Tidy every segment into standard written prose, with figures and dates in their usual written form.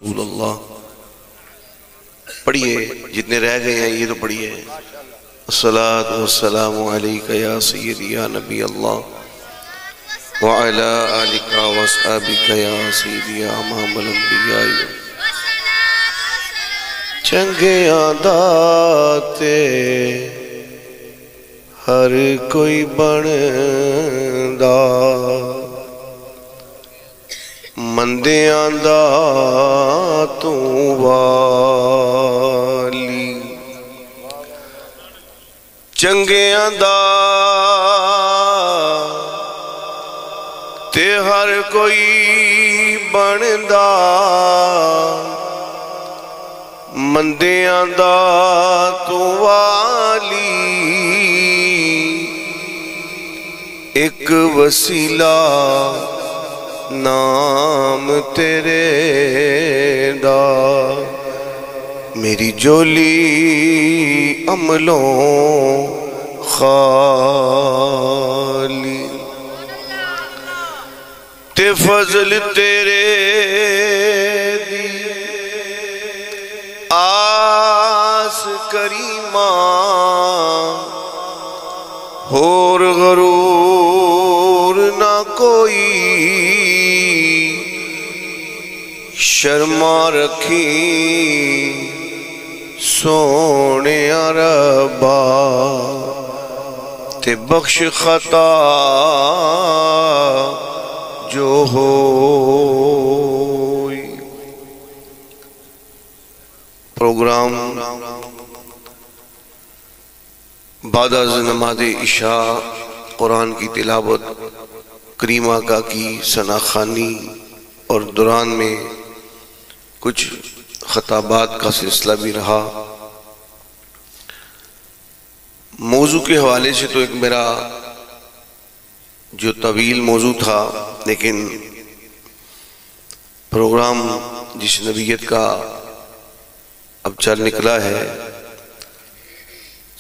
رسول اللہ پڑھیے، جتنے رہ گئے ہیں یہ تو پڑھیے۔ الصلاة والسلام علیکہ یا سیدی یا نبی اللہ وعلا آلکہ واصحابکہ یا سیدی یا امام الانبیاء۔ چنگیاں داتے ہر کوئی بندا، مندیاں دا تو والی، چنگیاں دا تے ہر کوئی بندا، مندیاں دا تو والی، ایک وسیلہ نام تیرے دا، میری جولی عملوں خالی، تے فضل تیرے دی آس کریمہ، اور غرور نہ کوئی، شرما رکھی سونے ربا، تے بخش خطا جو ہوئی۔ پروگرام بعد از نماز عشاء قرآن کی تلاوت، کریمہ کا کی ثناخوانی اور دوران میں کچھ خطابات کا سلسلہ بھی رہا۔ موضوع کے حوالے سے تو ایک میرا جو طویل موضوع تھا، لیکن پروگرام جس نبیت کا اب چل نکلا ہے،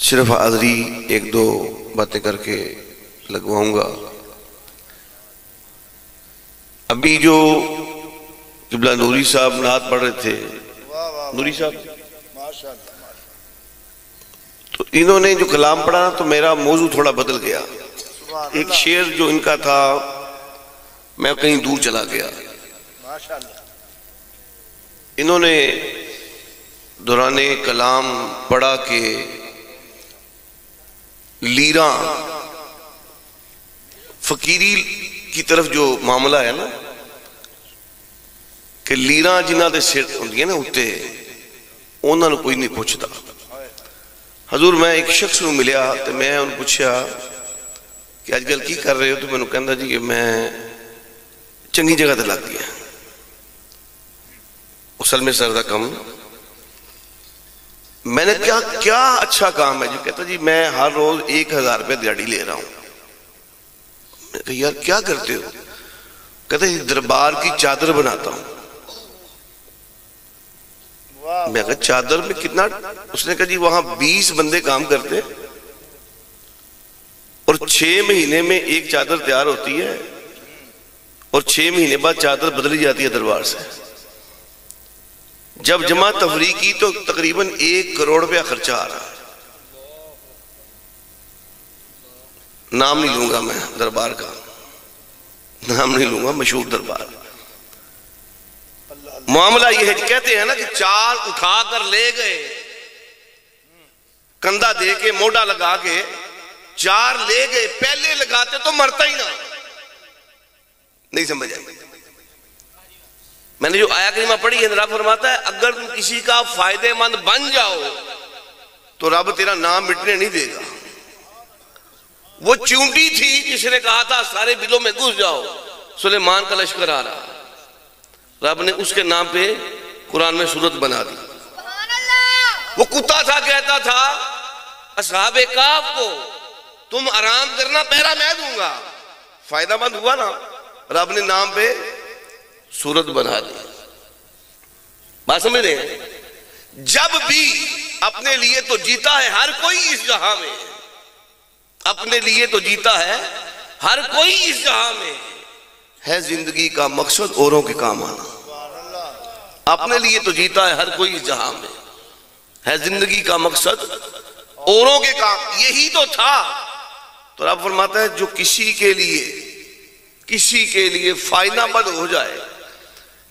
صرف حاضری ایک دو باتیں کر کے لگواؤں گا۔ ابھی جو قبلہ نوری صاحب نعت پڑھ رہے تھے، نوری صاحب، تو انہوں نے جو کلام پڑھا تو میرا موضوع تھوڑا بدل گیا۔ ایک شعر جو ان کا تھا میں کہیں دور چلا گیا۔ انہوں نے دوران کلام پڑھا کہ لیراں فقیری کی طرف جو معاملہ ہے نا، کہ لیراں جنہاں دے سر ہوندی ہے نا اتے، انہاں نے کوئی نہیں پوچھتا۔ حضور میں ایک شخص نو ملیا تو میں انہوں پوچھا کہ آج کل کی کر رہے ہو، تو میں نے کہا جی کہ میں چنگی جگہ تے لگ گیا، اصل میں سردہ کم۔ میں نے کیا اچھا کام ہے جو کہتا جی میں ہر روز 1000 روپے دیہاڑی لے رہا ہوں۔ میں کہا یار کیا کرتے ہو؟ کہتا جی دربار کی چادر بناتا ہوں۔ میں کہا چادر میں کتنا؟ اس نے کہا جی وہاں 20 بندے کام کرتے، اور 6 مہینے میں ایک چادر تیار ہوتی ہے، اور 6 مہینے بعد چادر بدلی جاتی ہے دربار سے۔ جب جمع تفریح کی تو تقریباً 1 کروڑ روپیہ خرچہ آ رہا ہے۔ نام نہیں لوں گا میں دربار کا، نام نہیں لوں گا، مشہور دربار۔ معاملہ یہ ہے، کہتے ہیں نا کہ 4 اٹھا کر لے گئے، کندھا دے کے موڈا لگا کے 4 لے گئے، پہلے لگاتے تو مرتا ہی نہ۔ نہیں سمجھ آئی؟ میں نے جو آیا کریمہ پڑھی ہے، رب فرماتا ہے اگر تم کسی کا فائدے مند بن جاؤ تو رب تیرا نام مٹنے نہیں دے گا۔ وہ چونٹی تھی جس نے کہا تھا سارے بلوں میں گھس جاؤ، سلیمان کا لشکر آ رہا، رب نے اس کے نام پہ قرآن میں سورت بنا دی۔ وہ کتا تھا، کہتا تھا اصحاب کہف کو تم آرام کرنا، پہرا میں دوں گا۔ فائدہ مند ہوا نا، رب نے نام پہ سورت بنا دی۔ بات سمجھ رہے ہیں؟ جب بھی اپنے لیے تو جیتا ہے ہر کوئی اس جہاں میں، اپنے لیے تو جیتا ہے ہر کوئی اس جہاں میں، ہے زندگی کا مقصد اوروں کے کام آنا۔ اپنے لیے تو جیتا ہے ہر کوئی اس جہاں میں، ہے زندگی کا مقصد اوروں کے کام، یہی تو تھا۔ تو رب فرماتا ہے جو کسی کے لیے فائدہ مند ہو جائے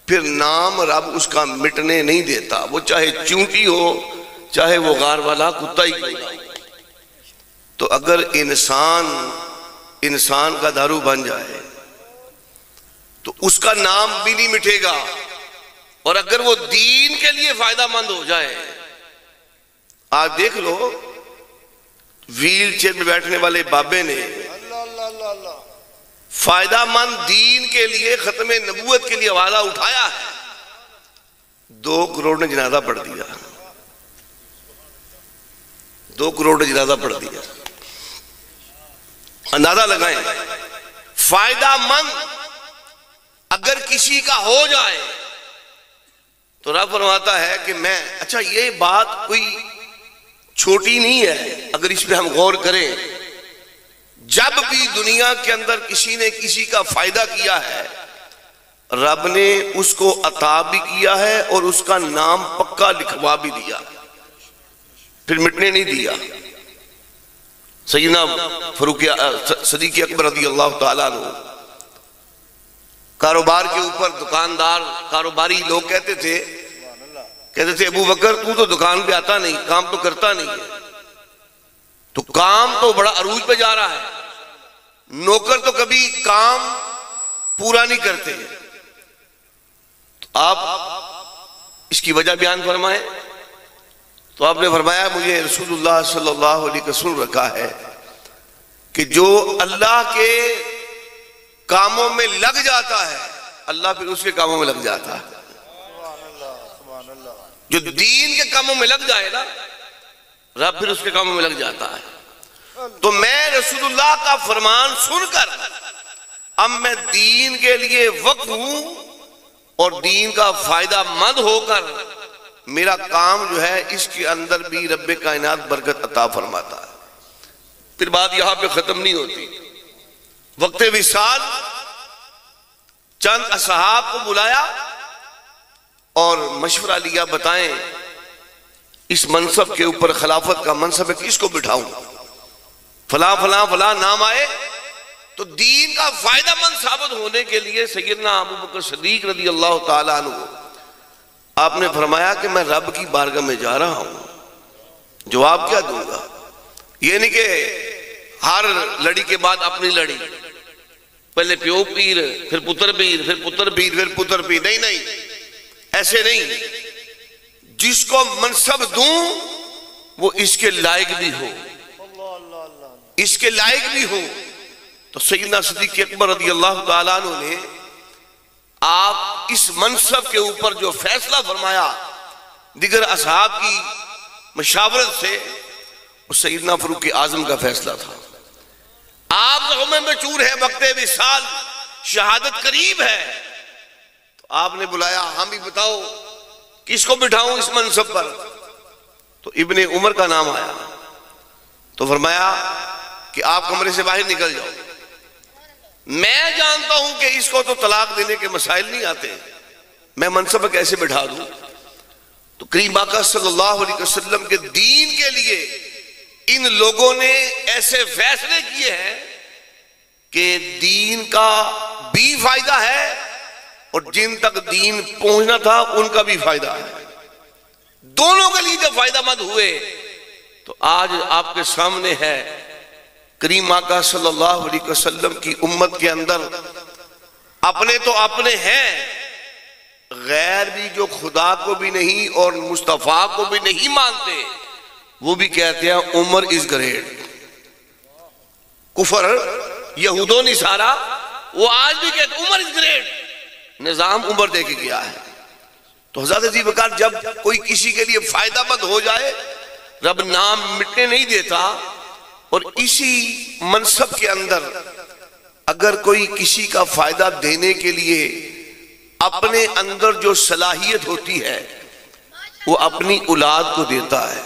پھر نام رب اس کا مٹنے نہیں دیتا، وہ چاہے چونٹی ہو چاہے وہ غار والا کتا ہی کیوں نہ ہو۔ تو اگر انسان کا دارو بن جائے تو اس کا نام بھی نہیں مٹے گا، اور اگر وہ دین کے لیے فائدہ مند ہو جائے، آپ دیکھ لو ویل چیئر میں بیٹھنے والے بابے نے فائدہ مند دین کے لیے ختم نبوت کے لیے آوازہ اٹھایا ہے، 2 کروڑ نے جنازہ پڑھ دیا، 2 کروڑ نے جنازہ پڑھ دیا۔ اندازہ لگائیں، فائدہ مند اگر کسی کا ہو جائے تو رب فرماتا ہے کہ میں، اچھا یہ بات کوئی چھوٹی نہیں ہے اگر اس پہ ہم غور کریں، جب بھی دنیا کے اندر کسی نے کسی کا فائدہ کیا ہے رب نے اس کو عطا بھی کیا ہے اور اس کا نام پکا لکھوا بھی دیا، پھر مٹنے نہیں دیا۔ سیدنا فاروق صدیق اکبر رضی اللہ تعالیٰ عنہ کاروبار کے اوپر دکاندار کاروباری لوگ کہتے تھے ابو بکر تو دکان پہ آتا نہیں، کام تو کرتا نہیں ہے، تو کام تو بڑا عروج پہ جا رہا ہے، نوکر تو کبھی کام پورا نہیں کرتے، تو آپ اس کی وجہ بیان فرمائیں۔ تو آپ نے فرمایا مجھے رسول اللہ صلی اللہ علیہ وسلم رکھا ہے کہ جو اللہ کے کاموں میں لگ جاتا ہے اللہ پھر اس کے کاموں میں لگ جاتا ہے، جو دین کے کاموں میں لگ جائے نا رب پھر اس کے کاموں میں لگ جاتا ہے۔ تو میں رسول اللہ کا فرمان سن کر اب میں دین کے لیے وقف ہوں اور دین کا فائدہ مند ہو کر میرا کام جو ہے اس کے اندر بھی رب کائنات برکت عطا فرماتا ہے۔ پھر بات یہاں پہ ختم نہیں ہوتی، وقت وصال چند اصحاب کو بلایا اور مشورہ لیا، بتائیں اس منصب کے اوپر خلافت کا منصب ہے کس کو بٹھاؤں؟ فلاں فلاں فلاں نام آئے، تو دین کا فائدہ مند ثابت ہونے کے لیے سیدنا ابو بکر صدیق رضی اللہ تعالیٰ عنہ آپ نے فرمایا کہ میں رب کی بارگاہ میں جا رہا ہوں، جواب کیا دوں گا؟ یہ نہیں کہ ہر لڑی کے بعد اپنی لڑی، پہلے پیو پیر پھر پتر پیر پھر پتر پیر پھر پتر پیر، نہیں ایسے نہیں، جس کو منصب دوں وہ اس کے لائق بھی ہو، اس کے لائق بھی ہو۔ تو سیدنا صدیق اکبر رضی اللہ تعالیٰ عنہ نے آپ اس منصب کے اوپر جو فیصلہ فرمایا دیگر اصحاب کی مشاورت سے، وہ سیدنا فاروق اعظم کا فیصلہ تھا۔ آپ زخمیں میں چور ہے، وقت وصال شہادت قریب ہے، تو آپ نے بلایا ہم بھی بتاؤ کس کو بٹھاؤں اس منصب پر؟ تو ابن عمر کا نام آیا، تو فرمایا کہ آپ کمرے سے باہر نکل جاؤ، میں جانتا ہوں کہ اس کو تو طلاق دینے کے مسائل نہیں آتے، میں منصب کیسے بٹھا دوں؟ تو کریم آقا صلی اللہ علیہ وسلم کے دین کے لیے ان لوگوں نے ایسے فیصلے کیے ہیں کہ دین کا بھی فائدہ ہے اور جن تک دین پہنچنا تھا ان کا بھی فائدہ ہے، دونوں کے لیے جب فائدہ مند ہوئے تو آج آپ کے سامنے ہے کریم آقا صلی اللہ علیہ وسلم کی امت کے اندر اپنے تو اپنے ہیں، غیر بھی جو خدا کو بھی نہیں اور مصطفیٰ کو بھی نہیں مانتے وہ بھی کہتے ہیں عمر از گریٹ۔ کفر یہود و نصارہ وہ آج بھی کہتے ہیں عمر از گریٹ، نظام عمر دے کے گیا ہے۔ تو حضرت ذی بکر جب کوئی کسی کے لیے فائدہ مند ہو جائے رب نام مٹنے نہیں دیتا، اور اسی منصب کے اندر اگر کوئی کسی کا فائدہ دینے کے لیے اپنے اندر جو صلاحیت ہوتی ہے وہ اپنی اولاد کو دیتا ہے،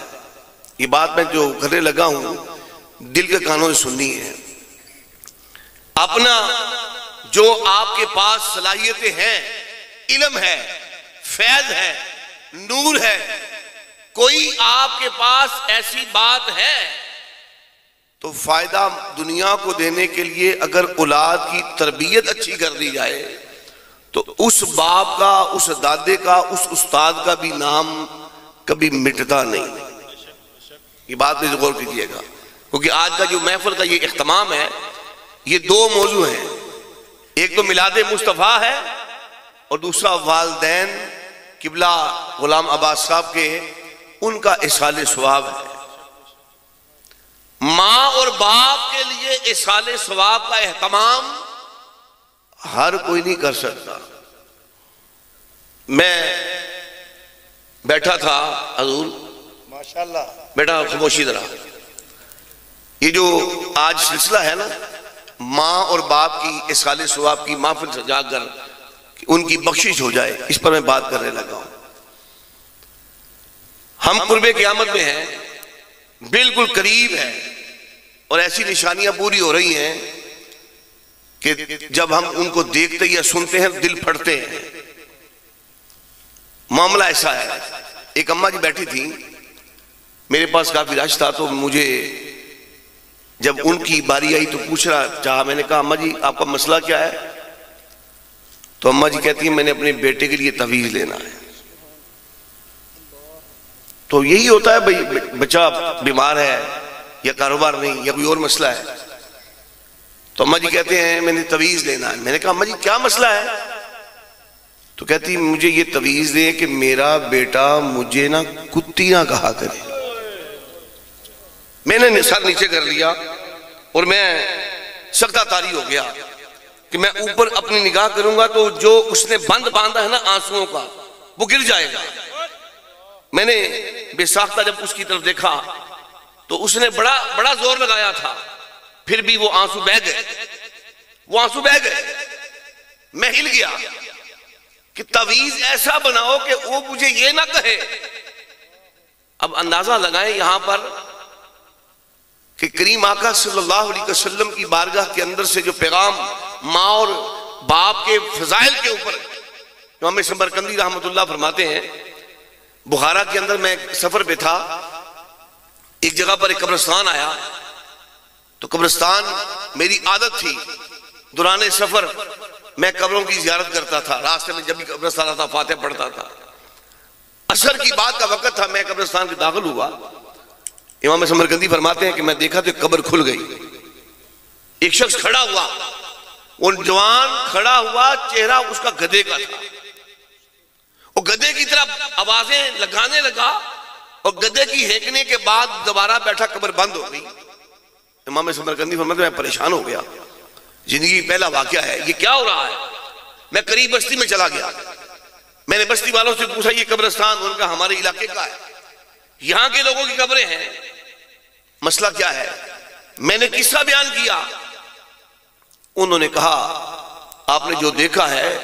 یہ بات میں جو کرنے لگا ہوں دل کے کانوں سے سننی ہے، اپنا جو آپ کے پاس صلاحیتیں ہیں، علم ہے، فیض ہے، نور ہے. کوئی آپ کے پاس ایسی بات ہے تو فائدہ دنیا کو دینے کے لیے اگر اولاد کی تربیت اچھی کر دی جائے تو اس باپ کا، اس دادے کا، اس استاد کا بھی نام کبھی مٹتا نہیں. یہ بات میں غور کیجئے گا، کیونکہ آج کا جو محفل کا یہ اختتام ہے، یہ دو موضوع ہیں. ایک تو میلاد مصطفیٰ ہے اور دوسرا والدین قبلہ غلام عباس صاحب کے ان کا اصحال ثواب ہے. ماں اور باپ کے لیے اصحال ثواب کا اہتمام ہر کوئی نہیں کر سکتا. میں بیٹھا تھا حضور، ماشاءاللہ بیٹا خاموشی ذرا. یہ جو آج سلسلہ ہے نا ماں اور باپ کی اصحال ثواب کی محفل سجا کر کہ ان کی بخشش ہو جائے، اس پر میں بات کرنے لگا ہوں. ہم قرب قیامت میں ہیں، بالکل قریب ہے، اور ایسی نشانیاں پوری ہو رہی ہیں کہ جب ہم ان کو دیکھتے یا سنتے ہیں دل پھٹتے ہیں. معاملہ ایسا ہے، ایک اماں جی بیٹھی تھی میرے پاس، کافی رش تھا، تو مجھے جب ان کی باری آئی تو پوچھنا چاہا. میں نے کہا اماں جی آپ کا مسئلہ کیا ہے؟ تو اماں جی کہتی ہیں میں نے اپنے بیٹے کے لیے تعویذ لینا ہے. تو یہی ہوتا ہے بھئی، بچہ بیمار ہے یا کاروبار نہیں یا کوئی اور مسئلہ ہے. تو اماں جی کہتے ہیں میں نے تعویذ لینا ہے. میں نے کہا اماں جی کیا مسئلہ ہے؟ تو کہتی مجھے یہ تعویذ دیں کہ میرا بیٹا مجھے نہ کتی نہ کہا کرے. میں نے سر نیچے کر لیا اور میں سکتہ طاری ہو گیا کہ میں اوپر اپنی نگاہ کروں گا تو جو اس نے بند باندھا ہے نا آنسوؤں کا وہ گر جائے گا. میں نے بے ساختہ جب اس کی طرف دیکھا تو اس نے بڑا زور لگایا تھا، پھر بھی وہ آنسو بہہ گئے. میں ہل گیا کہ تعویذ ایسا بناؤ کہ وہ مجھے یہ نہ کہے. اب اندازہ لگائیں یہاں پر کہ کریم آقا صلی اللہ علیہ وسلم کی بارگاہ کے اندر سے جو پیغام ماں اور باپ کے فضائل کے اوپر جو ہمیں سمرقندی رحمت اللہ فرماتے ہیں. بخارا کے اندر میں سفر پہ تھا، ایک جگہ پر ایک قبرستان آیا، تو قبرستان میری عادت تھی دوران سفر میں قبروں کی زیارت کرتا تھا. راستے میں جب بھی قبرستان آتا فاتحہ پڑھتا تھا. عصر کی بات کا وقت تھا، میں قبرستان کے داخل ہوا. امام سمرقندی فرماتے ہیں کہ میں دیکھا تو قبر کھل گئی. ایک شخص کھڑا ہوا، وہ جوان کھڑا ہوا، چہرہ اس کا گدھے کا تھا. وہ گدھے کی طرف آوازیں لگانے لگا اور گدھے کی ہینکنے کے بعد دوبارہ بیٹھا، قبر بند ہو گئی. امام سمرقندی فرماتے ہیں میں پریشان ہو گیا، زندگی پہلا واقعہ ہے، یہ کیا ہو رہا ہے؟ میں قریب بستی میں چلا گیا. میں نے بستی والوں سے پوچھا یہ قبرستان؟ ان کا ہمارے علاقے کا ہے، یہاں کے لوگوں کی قبریں ہیں، مسئلہ کیا ہے؟ میں نے قصہ بیان کیا. انہوں نے کہا آپ نے جو دیکھا ہے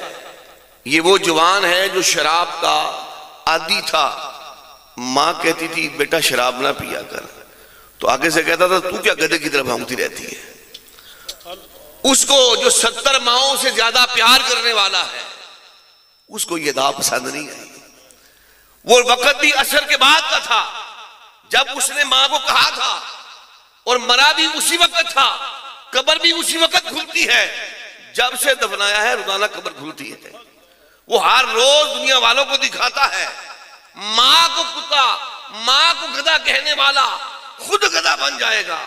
یہ وہ جوان ہے جو شراب کا عادی تھا. ماں کہتی تھی بیٹا شراب نہ پیا کر، تو آگے سے کہتا تھا تو کیا گدھے کی طرف بھونکتی رہتی ہے. اس کو جو 70 ماؤں سے زیادہ پیار کرنے والا ہے اس کو یہ دعا پسند نہیں آئی. وہ وقت بھی عصر کے بعد کا تھا جب اس نے ماں کو کہا تھا، اور مرا بھی اسی وقت تھا. قبر بھی اسی وقت کھلتی ہے جب سے دفنایا ہے، روزانہ قبر کھلتی ہے. وہ ہر روز دنیا والوں کو دکھاتا ہے ماں کو کتا، ماں کو گدھا کہنے والا خود گدھا بن جائے گا.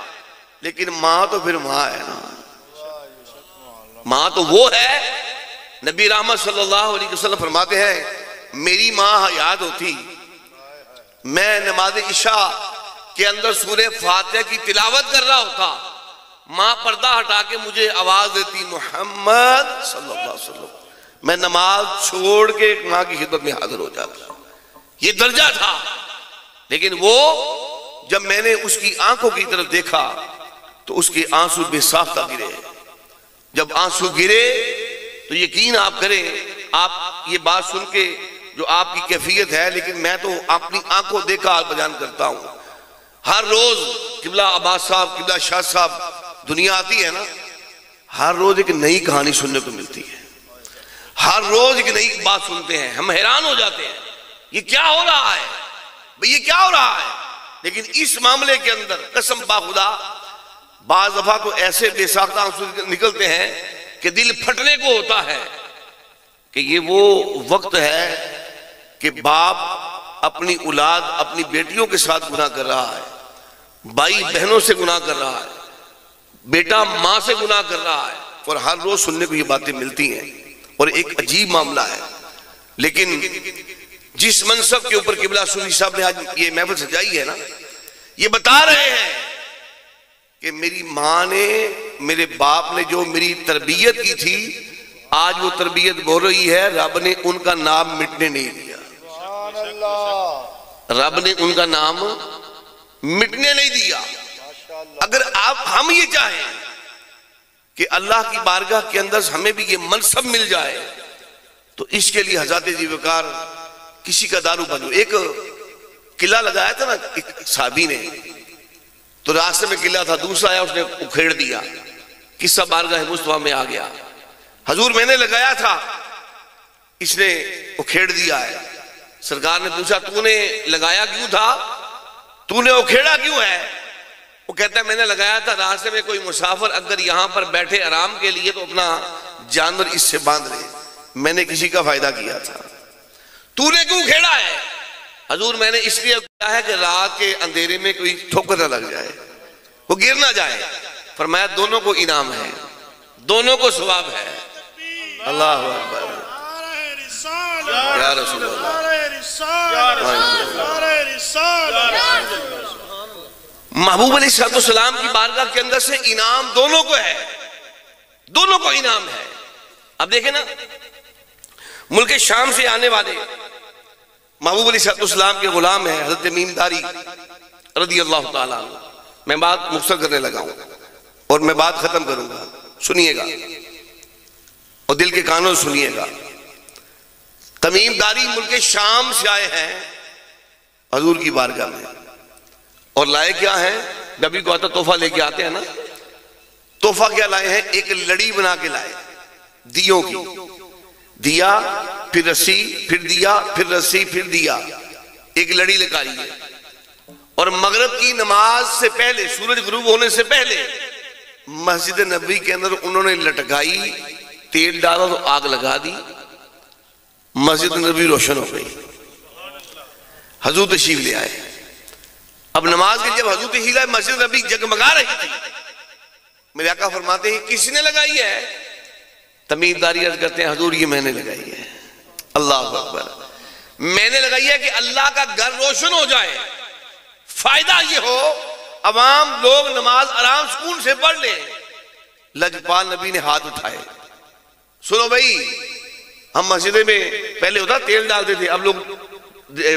لیکن ماں تو پھر ماں ہے نا، ماں تو وہ ہے. نبی رحمت صلی اللہ علیہ وسلم فرماتے ہیں میری ماں حیات ہوتی، میں نماز عشاء کے اندر سورہ فاتحہ کی تلاوت کر رہا ہوتا، ماں پردہ ہٹا کے مجھے آواز دیتی محمد صلی اللہ علیہ وسلم. میں نماز چھوڑ کے ماں کی خدمت میں حاضر ہو جاتا. یہ درجہ تھا. لیکن وہ جب میں نے اس کی آنکھوں کی طرف دیکھا تو اس کے آنسو بے ساختہ گرے. جب آنسو گرے تو یقین آپ کریں، آپ یہ بات سن کے جو آپ کی کیفیت ہے، لیکن میں تو اپنی آنکھوں دیکھا بیان کرتا ہوں. ہر روز قبلہ عباس صاحب، قبلہ شاہ صاحب دنیا آتی ہے نا، ہر روز ایک نئی کہانی سننے کو ملتی ہے. ہر روز ایک نئی بات سنتے ہیں، ہم حیران ہو جاتے ہیں یہ کیا ہو رہا ہے بھئی، یہ کیا ہو رہا ہے. لیکن اس معاملے کے اندر قسم با خدا بعض دفعہ کو ایسے بے ساختہ آنسو نکلتے ہیں کہ دل پھٹنے کو ہوتا ہے کہ یہ وہ وقت ہے کہ باپ اپنی اولاد اپنی بیٹیوں کے ساتھ گناہ کر رہا ہے، بھائی بہنوں سے گناہ کر رہا ہے، بیٹا ماں سے گناہ کر رہا ہے، اور ہر روز سننے کو یہ باتیں ملتی ہیں اور ایک عجیب معاملہ ہے. لیکن جس منصب کے اوپر قبلہ صوفی صاحب نے آج یہ محفل سجائی ہے نا، یہ بتا رہے ہیں کہ میری ماں نے، میرے باپ نے جو میری تربیت کی تھی، آج وہ تربیت بول رہی ہے رب نے ان کا نام مٹنے نہیں دیا. رب نے ان کا نام مٹنے نہیں دیا. اگر ہم یہ چاہیں کہ اللہ کی بارگاہ کے اندر ہمیں بھی یہ منصب مل جائے تو اس کے لیے حضرت جی وقار کسی کا دارو بنو. ایک قلعہ لگایا تھا نا ایک صحابی نے، تو راستے میں قلعہ تھا، دوسرا آیا اس نے اکھیڑ دیا، قصہ بارگاہ مصطفیٰ میں آ گیا. حضور میں نے لگایا تھا، اس نے اکھیڑ دیا ہے. سرکار نے پوچھا تو نے لگایا کیوں تھا، تو نے اکھیڑا کیوں ہے؟ وہ کہتا ہے میں نے لگایا تھا راستے میں کوئی مسافر اگر یہاں پر بیٹھے آرام کے لیے تو اپنا جانور اس سے باندھ لے، میں نے کسی کا فائدہ کیا تھا. تو نے کیوں کھیڑا ہے؟ حضور میں نے اس لیے کیا ہے کہ رات کے اندھیرے میں کوئی ٹھوکر نہ لگ جائے، وہ گر نہ جائے. فرمایا دونوں کو انعام ہے، دونوں کو ثواب ہے. اللہ اکبر یا رسول اللہ. محبوب علیہ السلام کی بارگاہ کے اندر سے انعام دونوں کو ہے، دونوں کو انعام ہے. اب دیکھیں نا، ملک شام سے آنے والے محبوب علیہ السلام کے غلام ہیں حضرت تمیم داری رضی اللہ تعالیٰ عنہ. میں بات مختصر کرنے لگا ہوں اور میں بات ختم کروں گا، سنیے گا اور دل کے کانوں سے سنیے گا. تمیم داری ملک شام سے آئے ہیں حضور کی بارگاہ میں، اور لائے کیا ہیں؟ نبی کو آتا تحفہ لے کے آتے ہیں نا، تحفہ کیا لائے ہیں؟ ایک لڑی بنا کے لائے دیوں کی، دیا پھر رسی پھر دیا پھر رسی پھر دیا، ایک لڑی لگائی ہے. اور مغرب کی نماز سے پہلے، سورج غروب ہونے سے پہلے مسجد نبی کے اندر انہوں نے لٹکائی، تیل ڈالا تو آگ لگا دی، مسجد نبی روشن ہو گئی. حضور تشریف لے آئے. اب نماز کے جب حضور تشریف لائے مسجد نبی جگمگا رہی تھی. میرے آقا فرماتے ہیں کس نے لگائی ہے؟ تمیم داری عرض کرتے ہیں حضور یہ میں نے لگائی ہے. اللہ اکبر. میں نے لگائی ہے کہ اللہ کا گھر روشن ہو جائے، فائدہ یہ ہو عوام لوگ نماز آرام سکون سے پڑھ لیں. لجپال نبی نے ہاتھ اٹھائے. سنو بھائی، ہم مسجدے میں پہلے ہوتا تیل ڈالتے تھے، اب لوگ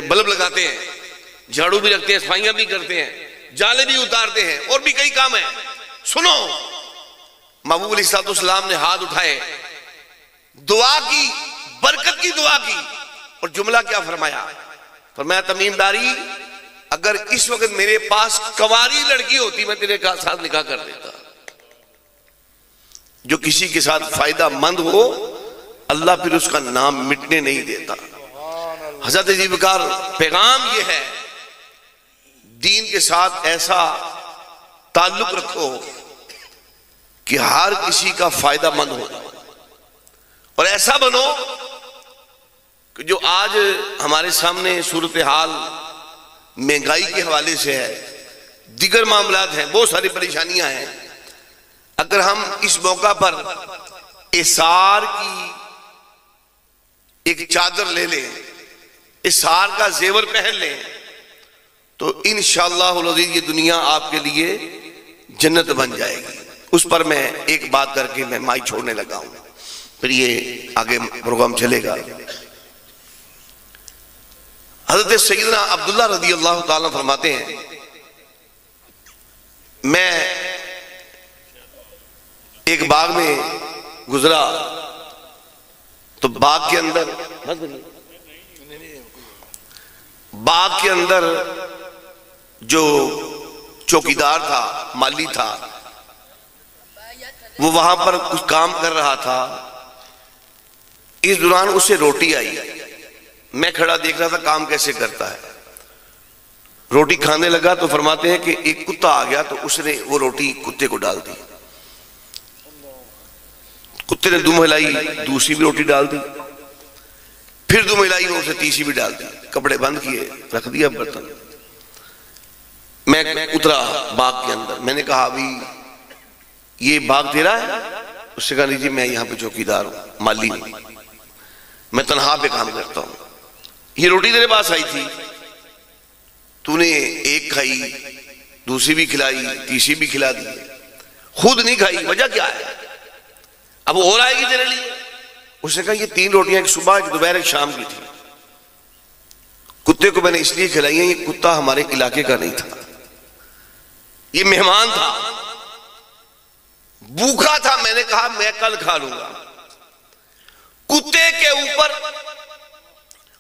بلب لگاتے ہیں، جھاڑو بھی رکھتے ہیں، صفائیاں بھی کرتے ہیں، جالے بھی اتارتے ہیں، اور بھی کئی کام ہیں. سنو، محبوب علیہ السلام نے ہاتھ اٹھائے، دعا کی، برکت کی دعا کی، اور جملہ کیا فرمایا؟ فرمایا تمیم داری اگر اس وقت میرے پاس کنواری لڑکی ہوتی میں تیرے ساتھ نکاح کر دیتا. جو کسی کے ساتھ فائدہ مند ہو اللہ پھر اس کا نام مٹنے نہیں دیتا. حضرت جی وقار پیغام یہ ہے، دین کے ساتھ ایسا تعلق رکھو کہ ہر کسی کا فائدہ مند ہو، اور ایسا بنو کہ جو آج ہمارے سامنے صورتحال مہنگائی کے حوالے سے ہے، دیگر معاملات ہیں، بہت ساری پریشانیاں ہیں. اگر ہم اس موقع پر احسار کی ایک چادر لے لیں، احسار کا زیور پہن لیں، تو انشاءاللہ العزیز یہ دنیا آپ کے لیے جنت بن جائے گی. اس پر میں ایک بات کر کے میں مائی چھوڑنے لگا ہوں، پھر یہ آگے پروگرام چلے گا. حضرت سیدنا عبداللہ رضی اللہ تعالیٰ فرماتے ہیں میں ایک باغ میں گزرا تو باغ کے اندر جو چوکیدار تھا، مالی تھا، وہ وہاں پر کچھ کام کر رہا تھا. اس دوران اسے روٹی آئی، میں کھڑا دیکھ رہا تھا کام کیسے کرتا ہے۔ روٹی کھانے لگا تو فرماتے ہیں کہ ایک کتا آ گیا تو اس نے وہ روٹی کتے کو ڈال دی، کتے نے دم ہلائی، دوسری بھی روٹی ڈال دی، پھر دم ہلائی اور اسے تیسری بھی ڈال دی، کپڑے بند کیے، رکھ دیا برتن۔ میں اترا باغ کے اندر، میں نے کہا ابھی یہ باغ تیرا ہے؟ اس سے کہا نہیں جی میں یہاں پہ چوکیدار ہوں، مالی ہوں، میں تنہا پہ کام کرتا ہوں، یہ روٹی تیرے پاس آئی تھی، تو نے ایک کھائی، دوسری بھی کھلائی، تیسری بھی کھلا دی، خود نہیں کھائی، وجہ کیا ہے؟ اب وہ اور آئے گی تیرے لیے؟ اس نے کہا یہ 3 روٹیاں، ایک صبح، ایک دوپہر، ایک شام کی تھی، کتے کو میں نے اس لیے کھلائی ہیں، یہ کتا ہمارے علاقے کا نہیں تھا، یہ مہمان تھا، بھوکا تھا، میں نے کہا میں کل کھا لوں گا۔ کتے کے اوپر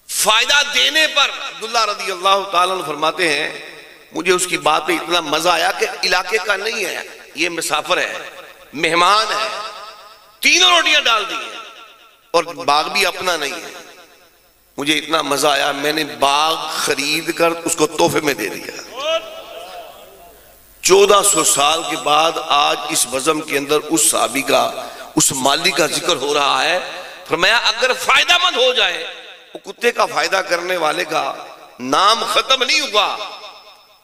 فائدہ دینے پر عبداللہ رضی اللہ تعالیٰ عنہ فرماتے ہیں مجھے اس کی بات پہ اتنا مزہ آیا کہ علاقے کا نہیں ہے، یہ مسافر ہے، مہمان ہے، 3 روٹیاں ڈال دی ہیں اور باغ بھی اپنا نہیں ہے۔ مجھے اتنا مزہ آیا، میں نے باغ خرید کر اس کو تحفے میں دے دیا۔ 1400 سال کے بعد آج اس بزم کے اندر اس صحابی کا، اس مالی کا ذکر ہو رہا ہے۔ فرمایا اگر فائدہ مند ہو جائے، وہ کتے کا فائدہ کرنے والے کا نام ختم نہیں ہوا،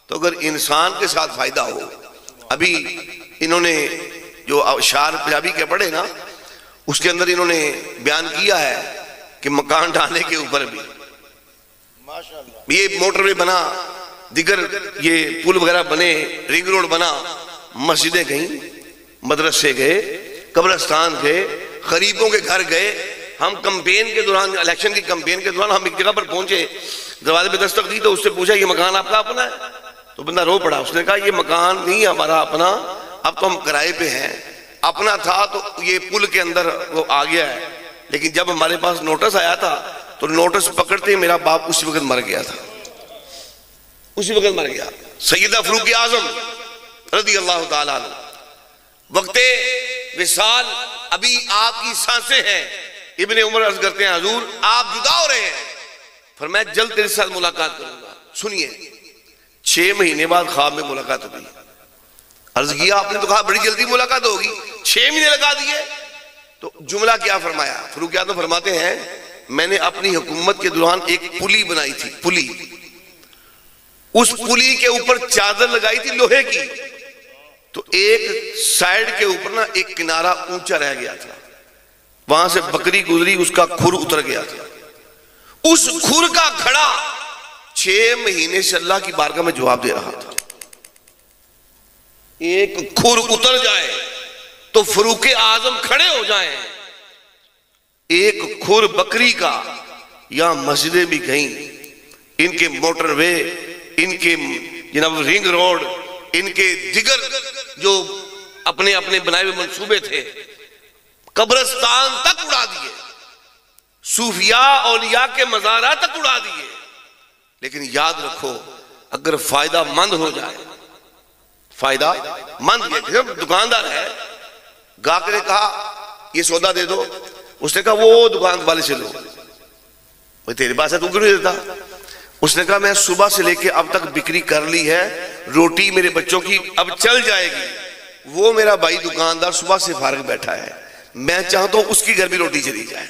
تو اگر انسان کے ساتھ فائدہ ہو۔ ابھی انہوں نے جو اشعار پنجابی کے پڑھے نا، اس کے اندر انہوں نے بیان کیا ہے کہ مکان ڈھانے کے اوپر بھی یہ موٹر وے بنا، دیگر یہ پل وغیرہ بنے، رنگ روڈ بنا، مسجدیں گئیں، مدرسے گئے، قبرستان گئے، غریبوں کے گھر گئے۔ ہم کمپین کے دوران، الیکشن کی کمپین کے دوران ہم ایک جگہ پر پہنچے، دروازے پہ دستک دی تو اس سے پوچھا یہ مکان آپ کا اپنا ہے؟ تو بندہ رو پڑا، اس نے کہا یہ مکان نہیں ہمارا اپنا، اب تو ہم کرائے پہ ہیں، اپنا تھا تو یہ پل کے اندر وہ آ گیا ہے، لیکن جب ہمارے پاس نوٹس آیا تھا تو نوٹس پکڑتے ہی میرا باپ اسی وقت مر گیا تھا، اسی وقت مر گیا۔ سیدہ فاروق اعظم رضی اللہ تعالیٰ عنہ وقت وصال، ابھی آپ کی سانسیں ہیں، ابن عمر عرض کرتے ہیں حضور آپ جدا ہو رہے ہیں، فرمایا جلد تیرے ساتھ ملاقات کروں گا۔ سنیے 6 مہینے بعد خواب میں ملاقات ہوئی، عرض کیا آپ نے تو کہا بڑی جلدی ملاقات ہوگی، 6 مہینے لگا دیے، تو جملہ کیا فرمایا؟ فاروق اعظم فرماتے ہیں میں نے اپنی حکومت کے دوران ایک پلی بنائی تھی، پلی، اس پلی کے اوپر چادر لگائی تھی لوہے کی، تو ایک سائیڈ کے اوپر نا ایک کنارہ اونچا رہ گیا تھا، وہاں سے بکری گزری، اس کا کھر اتر گیا تھا، اس کھر کا کھڑا 6 مہینے سے اللہ کی بارگاہ میں جواب دے رہا تھا۔ ایک کھر اتر جائے تو فاروق اعظم کھڑے ہو جائیں، ایک کھر بکری کا، یا مسجدیں بھی کہیں، ان کے موٹر وے، ان کے جناب رنگ روڈ، ان کے دیگر جو اپنے اپنے بنائے ہوئے منصوبے تھے، قبرستان تک اڑا دیے، صوفیاء اولیاء کے مزارات تک اڑا دیے۔ لیکن یاد رکھو اگر فائدہ مند ہو جائے، فائدہ مند، یہ دکاندار ہے، گاہک نے کہا یہ سودا دے دو، اس نے کہا وہ دکان والے سے لو، وہ تیرے پاس ہے تو کیوں نہیں دیتا؟ اس نے کہا میں صبح سے لے کے اب تک بکری کر لی ہے، روٹی میرے بچوں کی اب چل جائے گی، وہ میرا بھائی دکاندار صبح سے فارغ بیٹھا ہے، میں چاہتا ہوں اس کی گھر بھی روٹی چلی جائے،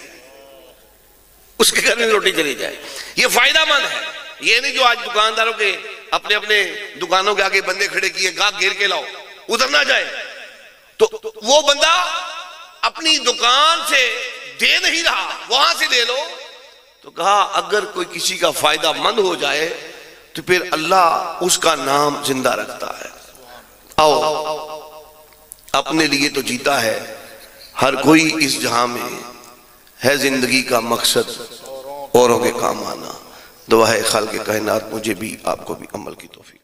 اس کے گھر میں روٹی چلی جائے۔ یہ فائدہ مند ہے، یہ نہیں جو آج دکانداروں کے اپنے اپنے دکانوں کے آگے بندے کھڑے کیے، گاہک گھیر کے لاؤ، ادھر نہ جائے، تو وہ بندہ اپنی دکان سے دے نہیں رہا، وہاں سے دے لو۔ تو کہا اگر کوئی کسی کا فائدہ مند ہو جائے تو پھر اللہ اس کا نام زندہ رکھتا ہے۔ آؤ اپنے لیے تو جیتا ہے ہر کوئی اس جہاں میں، ہے زندگی کا مقصد اوروں کے کام آنا۔ دعا ہے خالق کائنات مجھے بھی آپ کو بھی عمل کی توفیق۔